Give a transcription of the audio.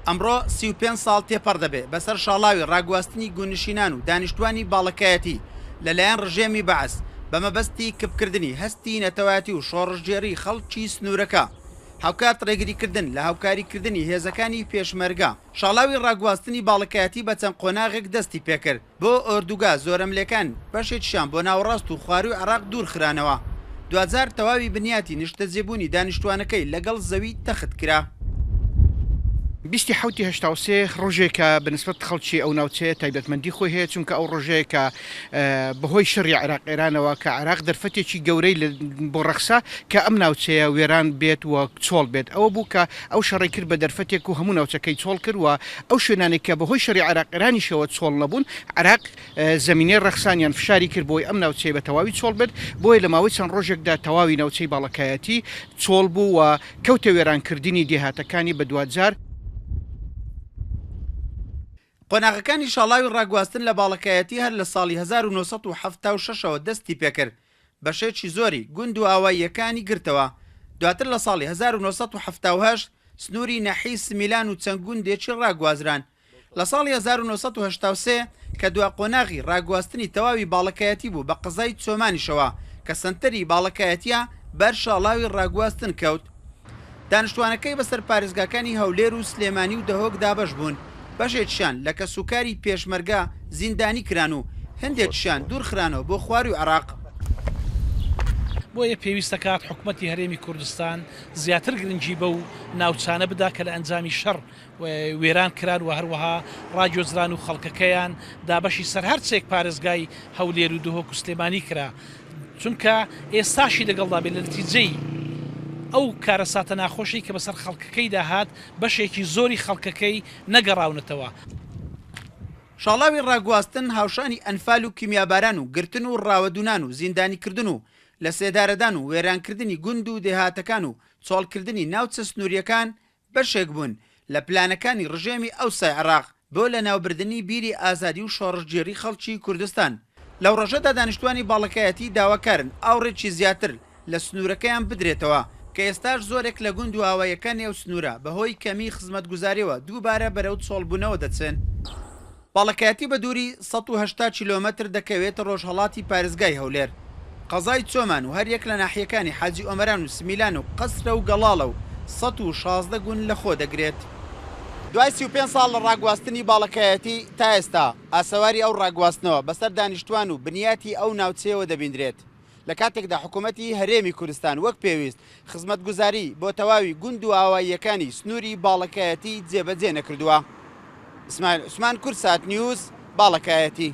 ئەمڕۆ 35 ساڵ تێپەڕ دەبێ بەسەر شاڵاوی ڕاگواستنی گونشینان و دانیشتوانی باڵەکایەتی لەلایەن ڕژێمی بەعەس بەمەبەستی کپکردنی هەستی نەتەواتی و شۆڕژگێڕی خەڵکی سنوورەکە هاوکات ڕێگریکردن لە هاوکاریکردنی هێزەکانی پێشمەرگە شاڵاوی ڕاگواستنی باڵەکایەتی بە چەند قۆناغێک دەستی پێکرد بۆ ئۆردوگا زۆرەملەکان بەشێکیان بۆ ناوەڕاست و خواروی عراق دوور خرانەوە دوجار تەواوی بنیاتی نیشتە جێبوونی دانیشتوانەکەی لەگەڵ زەوی تەخت کرا. 1970 ڕۆژێکە بنسبەت خەڵکی ئەو ناوچەیە تایبەتمەندی خۆی هەیە چونکە ئەو ڕۆژەیەکە بەهۆی شەڕی عێراق ئێرانەوە کە عێراق دەرفەتێکی گەورەی بۆ ڕەخسا کە ئەم ناوچەیە وێران بێت وە چۆڵ بێت ئەوە بوو کە ئەو شەڕی کرد بە دەرفەتێک و هەموو ناوچەکەی چۆڵ کردووە ئەو شوێنانێک کە بەهۆی شەڕی عێراق ئێرانیشەوە چۆڵ نەبوون عێراق زەمینەی ڕەخسانیان فشاری کرد بۆی ئەم ناوچەیە بە تەواوی چۆڵ بێت بۆیە لە ماوەی چەند ڕۆژێکدا تەواوی ناوچەی باڵەکایەتی چۆڵ بوو و کەوتە وێرانکردنی دێهاتەکانی بە دوجار. قۆناغەکانی شاڵاوی ڕاگواستن لە باڵەکایەتی هەر لە ساڵی 1976ەوە دەستی پێکرد بەشێکی زۆری گوند و ئاواییەکانی گرتەوە دواتر لە ساڵی 1970 سنووری نەحیس میلان و چەند گوندێکی ڕاگوازران لە ساڵی 1970 کە دوا قۆناغی ڕاگواستنی تەواوی باڵەکایەتی بوو بە قزای چۆمانیشەوە کە سنتەری باڵەکایەتیە بەر شاڵاوی ڕاگواستن کەوت دانیشتوانەکەی بەسەر پارێزگاکانی هەولێر و سلێمانی و دەهۆک دابەش بوون بەشێکیان لە کەسوکاری پێشمەرگا زیندانی کران و هەندێکیان دوورخرانەوە بۆ خواروی عراق. بۆیە پێویستە کات حکوومەتی هەرێمی کوردستان زیاتر گرنگی بە و ناوچانە بدا کە لە ئەنجامی شەڕ وێران کران و هەروەها ڕاجۆزران و خەڵکەکەیان دابەشی سەر هەرچێک پارێزگای هەولێر و دهۆک و سلێمانی کرا چونکە ئێستاشی لەگەڵدا بێت لە نتیجەی ئەو کارەساتە ناخۆشی کە بەسەر خەڵکەکەی داهات بەشێکی زۆری خەڵکەکەی نەگەڕاونەتەوە. شاڵاوی ڕاگواستن هاوشانی ئەنفال و کیمیاباران و گرتن و ڕاوەدونان و زیندانیکردن و لە سێدارەدان و وێرانکردنی گوند و دێهاتەکان و چۆڵکردنی ناوچە سنووریەکان بەشێک بوون لە پلانەکانی ڕژێمی ئەوسای عراق بۆ لە ناوبردننی بیری ئازادی و شۆڕژگێڕی خەڵکی کوردستان لەو ڕژەدا دانیشتوانی باڵەکایەتی داواکارن ئاوڕێکی زیاتر لە سنوورەکەیان بدرێتەوە کە ئێستاش زۆرێک لە گوند و ئاوایەکانی ئەو سنوورە بەهۆی کەمی خزمەتگوزاریەوە دووبارە بەرەو چۆڵبوونەوە دەچێن. باڵەکایەتی بە دووری 180 کیلۆمەتر دەکەوێت ڕۆژهەڵاتی پارێزگای هەولێر قەزای چۆمان و هەریەک لە ناحیەکانی حاجی ئۆمەران و سمیلان و قەسرە و گەڵاڵە و 116 گوند لەخۆ دەگرێت. دوای 35 ساڵ لە ڕاگواستنی باڵەکایەتی تا ئێستا ئاسەواری ئەو ڕاگواستنەوە بەسەر دانیشتوان و بنیاتی ئەو ناوچەیەوە دەبیندرێت لە کاتێکدا حکوومەتی هەرێمی کوردستان وەک پێویست خزمەتگوزاری بۆ تەواوی گوند و ئاواییەکانی سنووری باڵەکایەتی جێبەجێ نەکردووە. ئیسماعیل عوسمان کورسات نیوز باڵەکایەتی.